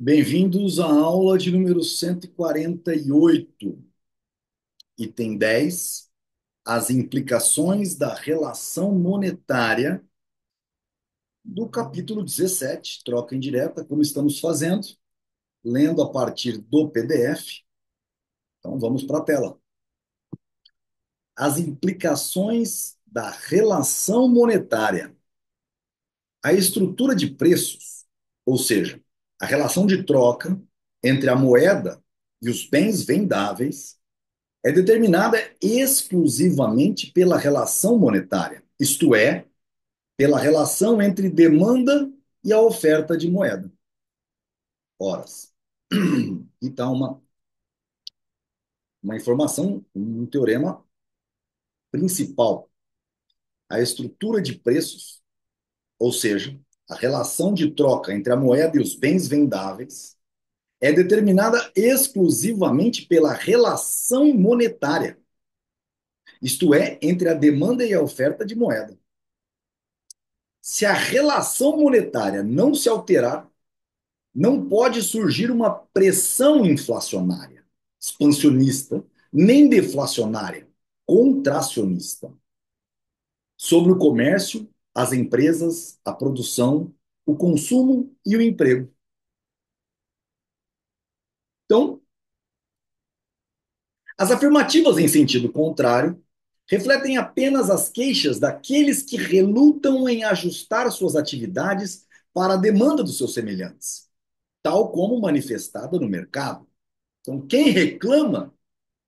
Bem-vindos à aula de número 148, item 10, as implicações da relação monetária do capítulo 17, troca indireta, como estamos fazendo, lendo a partir do PDF. Então, vamos para a tela. As implicações da relação monetária. A estrutura de preços, ou seja, a relação de troca entre a moeda e os bens vendáveis, é determinada exclusivamente pela relação monetária, isto é, pela relação entre demanda e a oferta de moeda. Horas. Então, uma informação, um teorema principal. A estrutura de preços, ou seja, a relação de troca entre a moeda e os bens vendáveis, é determinada exclusivamente pela relação monetária, isto é, entre a demanda e a oferta de moeda. Se a relação monetária não se alterar, não pode surgir uma pressão inflacionária, expansionista, nem deflacionária, contracionista, sobre o comércio, as empresas, a produção, o consumo e o emprego. Então, as afirmativas em sentido contrário refletem apenas as queixas daqueles que relutam em ajustar suas atividades para a demanda dos seus semelhantes, tal como manifestada no mercado. Então, quem reclama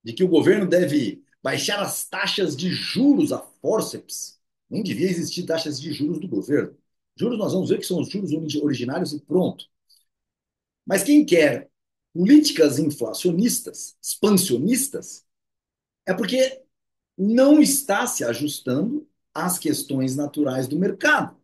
de que o governo deve baixar as taxas de juros a fórceps, nem devia existir taxas de juros do governo. Juros nós vamos ver que são os juros originários e pronto. Mas quem quer políticas inflacionistas, expansionistas, é porque não está se ajustando às questões naturais do mercado.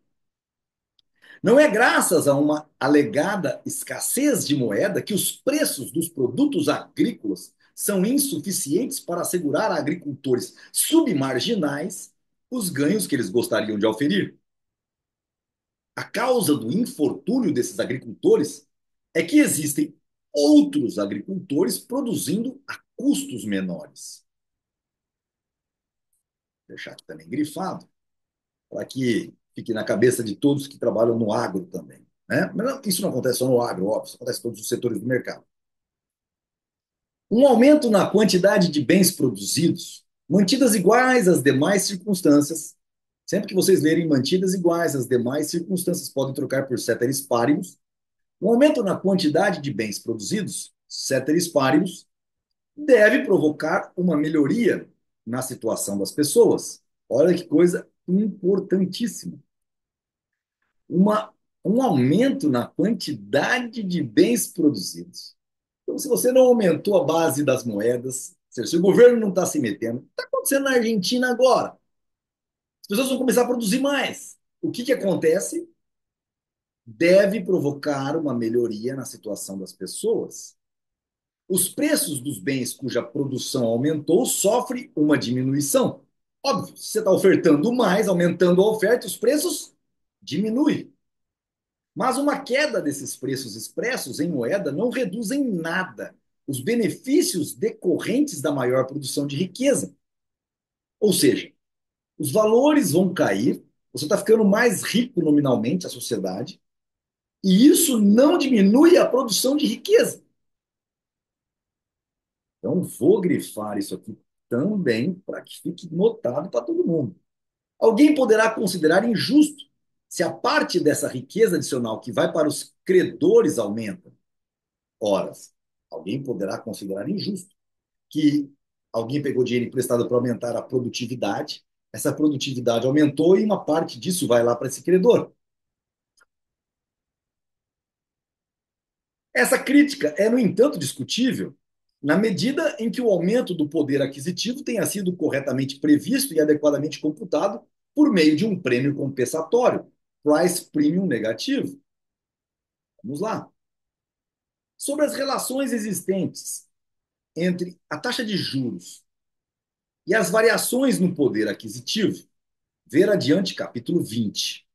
Não é graças a uma alegada escassez de moeda que os preços dos produtos agrícolas são insuficientes para assegurar a agricultores submarginais os ganhos que eles gostariam de oferir. A causa do infortúnio desses agricultores é que existem outros agricultores produzindo a custos menores. Vou deixar aqui também grifado, para que fique na cabeça de todos que trabalham no agro também. Né? Mas isso não acontece só no agro, óbvio, isso acontece em todos os setores do mercado. Um aumento na quantidade de bens produzidos, mantidas iguais às demais circunstâncias, sempre que vocês lerem mantidas iguais às demais circunstâncias, podem trocar por ceteris paribus. Um aumento na quantidade de bens produzidos, ceteris paribus, deve provocar uma melhoria na situação das pessoas. Olha que coisa importantíssima. Uma, um aumento na quantidade de bens produzidos. Então, se você não aumentou a base das moedas, se o governo não está se metendo, está acontecendo na Argentina agora. As pessoas vão começar a produzir mais. O que acontece? Deve provocar uma melhoria na situação das pessoas. Os preços dos bens cuja produção aumentou sofrem uma diminuição. Óbvio, se você está ofertando mais, aumentando a oferta, os preços diminuem. Mas uma queda desses preços expressos em moeda não reduz em nada os benefícios decorrentes da maior produção de riqueza. Ou seja, os valores vão cair, você está ficando mais rico nominalmente, a sociedade, e isso não diminui a produção de riqueza. Então, vou grifar isso aqui também para que fique notado para todo mundo. Alguém poderá considerar injusto se a parte dessa riqueza adicional que vai para os credores aumenta. Horas. Alguém poderá considerar injusto que alguém pegou dinheiro emprestado para aumentar a produtividade, essa produtividade aumentou e uma parte disso vai lá para esse credor. Essa crítica é, no entanto, discutível na medida em que o aumento do poder aquisitivo tenha sido corretamente previsto e adequadamente computado por meio de um prêmio compensatório, price premium negativo. Vamos lá. Sobre as relações existentes entre a taxa de juros e as variações no poder aquisitivo, ver adiante capítulo 20,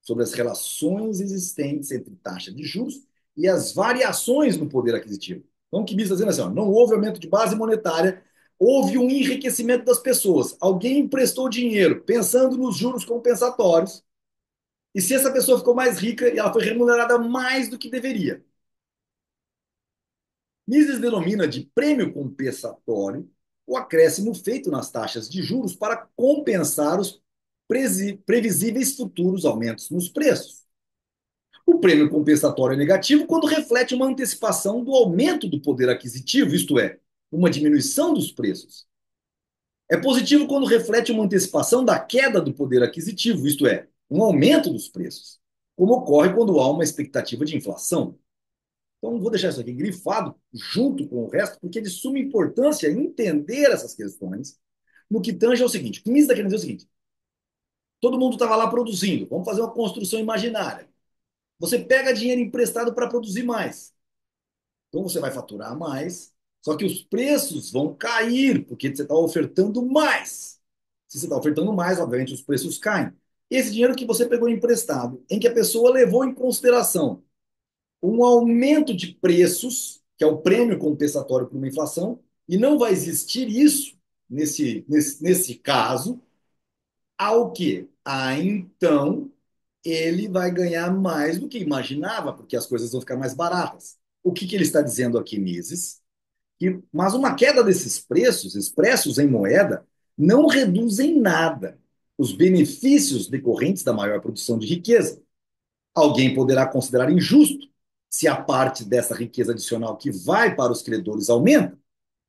sobre as relações existentes entre taxa de juros e as variações no poder aquisitivo. Então, o que Mises está dizendo é assim, ó, não houve aumento de base monetária, houve um enriquecimento das pessoas. Alguém emprestou dinheiro pensando nos juros compensatórios, e se essa pessoa ficou mais rica, ela foi remunerada mais do que deveria. Mises denomina de prêmio compensatório o acréscimo feito nas taxas de juros para compensar os previsíveis futuros aumentos nos preços. O prêmio compensatório é negativo quando reflete uma antecipação do aumento do poder aquisitivo, isto é, uma diminuição dos preços. É positivo quando reflete uma antecipação da queda do poder aquisitivo, isto é, um aumento dos preços, como ocorre quando há uma expectativa de inflação. Então, vou deixar isso aqui grifado junto com o resto, porque é de suma importância entender essas questões no que tange ao seguinte. O que me está querendo dizer é o seguinte: todo mundo estava lá produzindo, vamos fazer uma construção imaginária. Você pega dinheiro emprestado para produzir mais. Então você vai faturar mais, só que os preços vão cair, porque você está ofertando mais. Se você está ofertando mais, obviamente os preços caem. Esse dinheiro que você pegou emprestado, em que a pessoa levou em consideração um aumento de preços, que é o prêmio compensatório por uma inflação, e não vai existir isso nesse caso, ao que? Então ele vai ganhar mais do que imaginava, porque as coisas vão ficar mais baratas. O que ele está dizendo aqui, Mises? Mas uma queda desses preços, expressos em moeda, não reduz em nada os benefícios decorrentes da maior produção de riqueza. Alguém poderá considerar injusto se a parte dessa riqueza adicional que vai para os credores aumenta.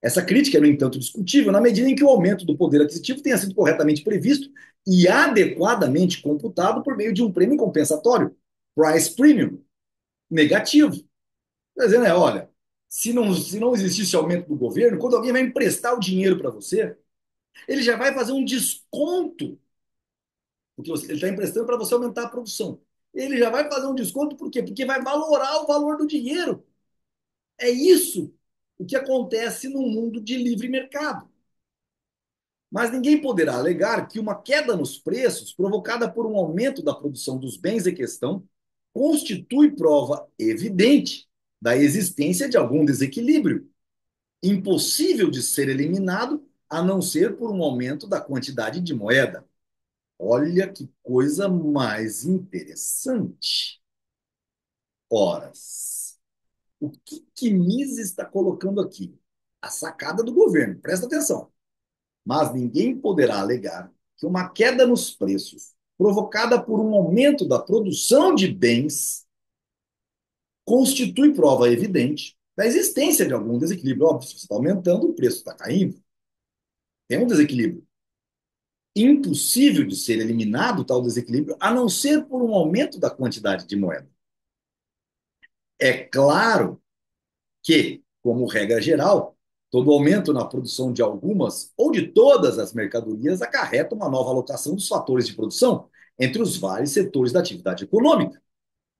Essa crítica é, no entanto, discutível na medida em que o aumento do poder aquisitivo tenha sido corretamente previsto e adequadamente computado por meio de um prêmio compensatório, price premium, negativo. Quer dizer, né, olha, se não existisse aumento do governo, quando alguém vai emprestar o dinheiro para você, ele já vai fazer um desconto, porque ele está emprestando para você aumentar a produção. Ele já vai fazer um desconto, por quê? Porque vai valorar o valor do dinheiro. É isso o que acontece no mundo de livre mercado. Mas ninguém poderá alegar que uma queda nos preços, provocada por um aumento da produção dos bens em questão, constitui prova evidente da existência de algum desequilíbrio, impossível de ser eliminado a não ser por um aumento da quantidade de moeda. Olha que coisa mais interessante. Horas. O que Mises está colocando aqui? A sacada do governo, presta atenção. Mas ninguém poderá alegar que uma queda nos preços, provocada por um aumento da produção de bens, constitui prova evidente da existência de algum desequilíbrio. Óbvio, se você está aumentando, o preço está caindo. Tem um desequilíbrio. Impossível de ser eliminado tal desequilíbrio, a não ser por um aumento da quantidade de moeda. É claro que, como regra geral, todo aumento na produção de algumas ou de todas as mercadorias acarreta uma nova alocação dos fatores de produção entre os vários setores da atividade econômica.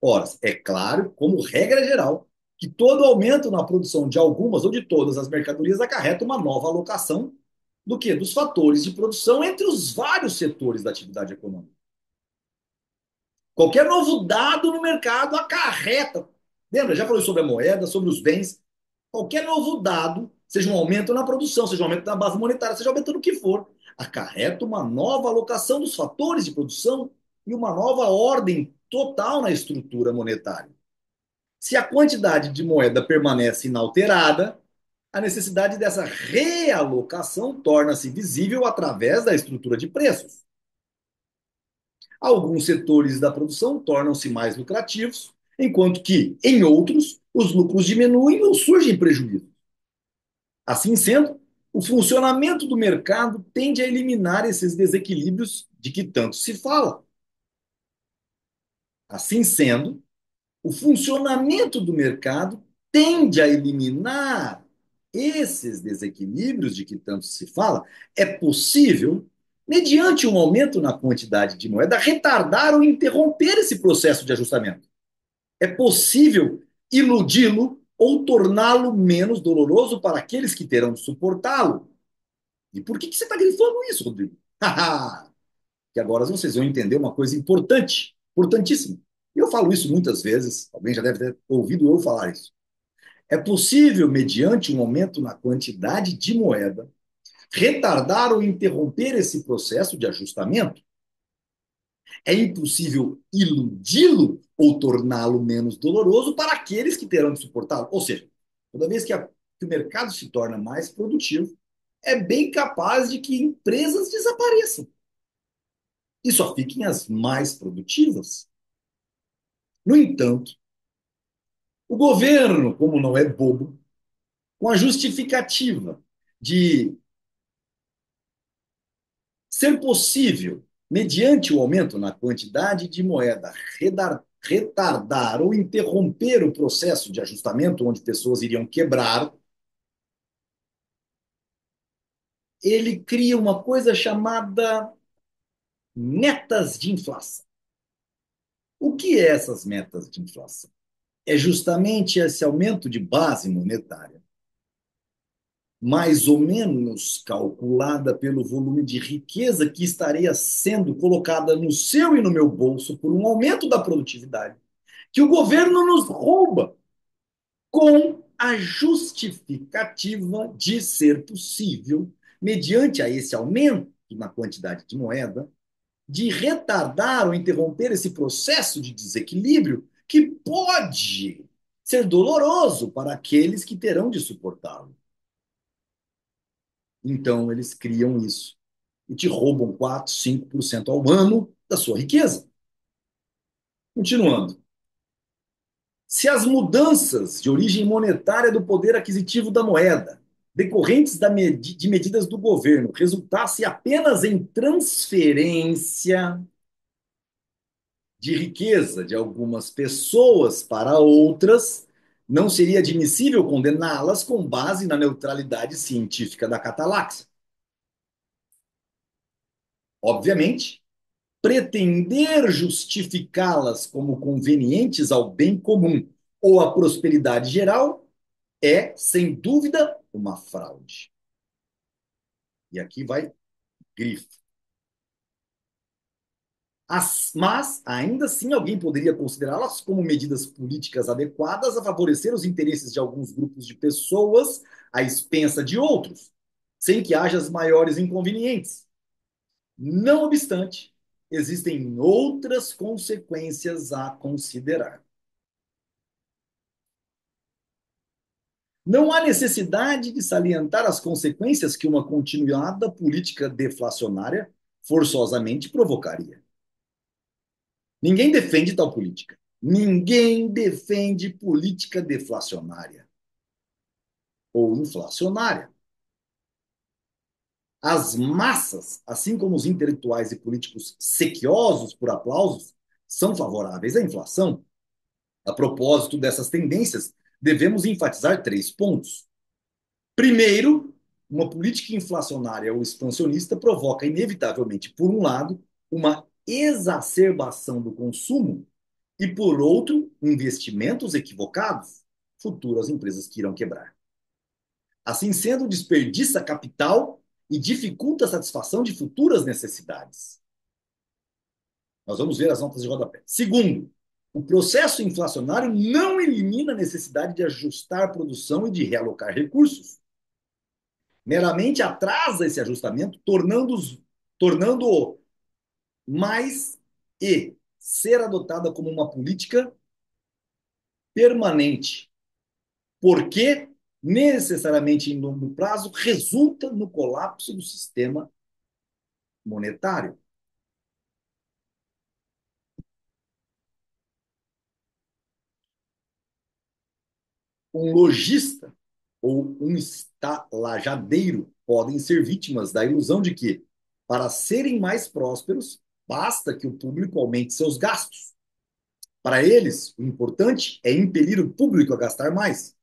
Ora, é claro, como regra geral, que todo aumento na produção de algumas ou de todas as mercadorias acarreta uma nova alocação do que? Dos fatores de produção entre os vários setores da atividade econômica. Qualquer novo dado no mercado acarreta. Lembra? Já falei sobre a moeda, sobre os bens. Qualquer novo dado, seja um aumento na produção, seja um aumento na base monetária, seja aumentando o que for, acarreta uma nova alocação dos fatores de produção e uma nova ordem total na estrutura monetária. Se a quantidade de moeda permanece inalterada, a necessidade dessa realocação torna-se visível através da estrutura de preços. Alguns setores da produção tornam-se mais lucrativos, enquanto que, em outros, os lucros diminuem ou surgem prejuízos. Assim sendo, o funcionamento do mercado tende a eliminar esses desequilíbrios de que tanto se fala. Assim sendo, o funcionamento do mercado tende a eliminar esses desequilíbrios de que tanto se fala. É possível, mediante um aumento na quantidade de moeda, retardar ou interromper esse processo de ajustamento. É possível iludi-lo ou torná-lo menos doloroso para aqueles que terão de suportá-lo. E por que você está grifando isso, Rodrigo? Que agora vocês vão entender uma coisa importante, importantíssima. E eu falo isso muitas vezes, alguém já deve ter ouvido eu falar isso. É possível, mediante um aumento na quantidade de moeda, retardar ou interromper esse processo de ajustamento? É impossível iludi-lo ou torná-lo menos doloroso para aqueles que terão de suportá-lo. Ou seja, toda vez que o mercado se torna mais produtivo, é bem capaz de que empresas desapareçam e só fiquem as mais produtivas. No entanto, o governo, como não é bobo, com a justificativa de ser possível, mediante o aumento na quantidade de moeda, retardar ou interromper o processo de ajustamento, onde pessoas iriam quebrar, ele cria uma coisa chamada metas de inflação. O que é essas metas de inflação? É justamente esse aumento de base monetária, mais ou menos calculada pelo volume de riqueza que estaria sendo colocada no seu e no meu bolso por um aumento da produtividade, que o governo nos rouba com a justificativa de ser possível, mediante a esse aumento na quantidade de moeda, de retardar ou interromper esse processo de desequilíbrio que pode ser doloroso para aqueles que terão de suportá-lo. Então, eles criam isso e te roubam 4, 5% ao ano da sua riqueza. Continuando. Se as mudanças de origem monetária do poder aquisitivo da moeda, decorrentes de medidas do governo, resultasse apenas em transferência de riqueza de algumas pessoas para outras, não seria admissível condená-las com base na neutralidade científica da Cataláxia. Obviamente, pretender justificá-las como convenientes ao bem comum ou à prosperidade geral é, sem dúvida, uma fraude. E aqui vai grifo. Mas, ainda assim, alguém poderia considerá-las como medidas políticas adequadas a favorecer os interesses de alguns grupos de pessoas à expensa de outros, sem que haja as maiores inconvenientes. Não obstante, existem outras consequências a considerar. Não há necessidade de salientar as consequências que uma continuada política deflacionária forçosamente provocaria. Ninguém defende tal política. Ninguém defende política deflacionária ou inflacionária. As massas, assim como os intelectuais e políticos sequiosos por aplausos, são favoráveis à inflação. A propósito dessas tendências, devemos enfatizar 3 pontos. Primeiro, uma política inflacionária ou expansionista provoca, inevitavelmente, por um lado, uma exacerbação do consumo e, por outro, investimentos equivocados, futuras empresas que irão quebrar. Assim sendo, desperdiça capital e dificulta a satisfação de futuras necessidades. Nós vamos ver as notas de rodapé. Segundo, o processo inflacionário não elimina a necessidade de ajustar a produção e de realocar recursos. Meramente atrasa esse ajustamento, tornando-o mais e ser adotada como uma política permanente, porque necessariamente em longo prazo resulta no colapso do sistema monetário. Um lojista ou um estalajadeiro podem ser vítimas da ilusão de que, para serem mais prósperos, basta que o público aumente seus gastos. Para eles, o importante é impelir o público a gastar mais.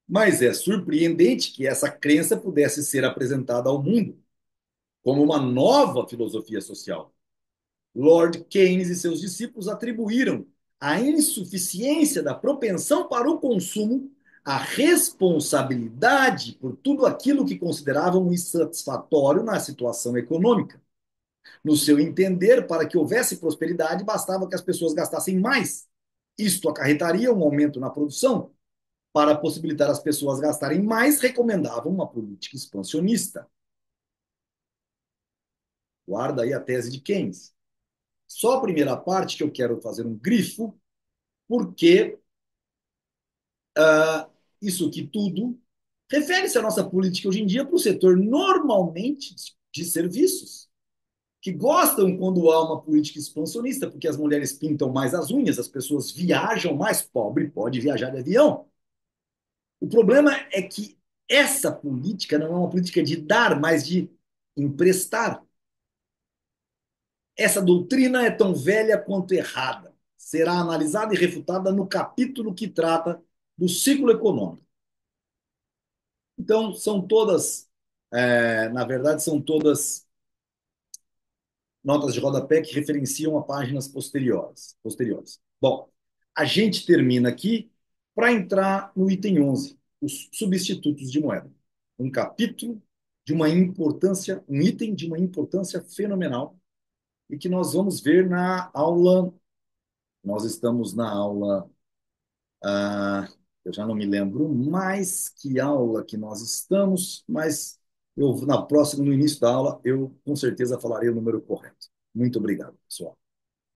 Mas é surpreendente que essa crença pudesse ser apresentada ao mundo como uma nova filosofia social. Lord Keynes e seus discípulos atribuíram a insuficiência da propensão para o consumo à responsabilidade por tudo aquilo que consideravam insatisfatório na situação econômica. No seu entender, para que houvesse prosperidade, bastava que as pessoas gastassem mais. Isto acarretaria um aumento na produção. Para possibilitar as pessoas gastarem mais, recomendavam uma política expansionista. Guarda aí a tese de Keynes. Só a primeira parte que eu quero fazer um grifo, porque isso que tudo refere-se à nossa política hoje em dia para o setor normalmente de serviços, que gostam quando há uma política expansionista, porque as mulheres pintam mais as unhas, as pessoas viajam mais, pobre pode viajar de avião. O problema é que essa política não é uma política de dar, mas de emprestar. Essa doutrina é tão velha quanto errada. Será analisada e refutada no capítulo que trata do ciclo econômico. Então, são todas, na verdade, são todas notas de rodapé que referenciam a páginas posteriores. Bom, a gente termina aqui para entrar no item 11, os substitutos de moeda. Um capítulo de uma importância, um item de uma importância fenomenal e que nós vamos ver na aula. Nós estamos na aula. Eu já não me lembro mais que aula que nós estamos, mas no início da aula, eu com certeza falarei o número correto. Muito obrigado, pessoal.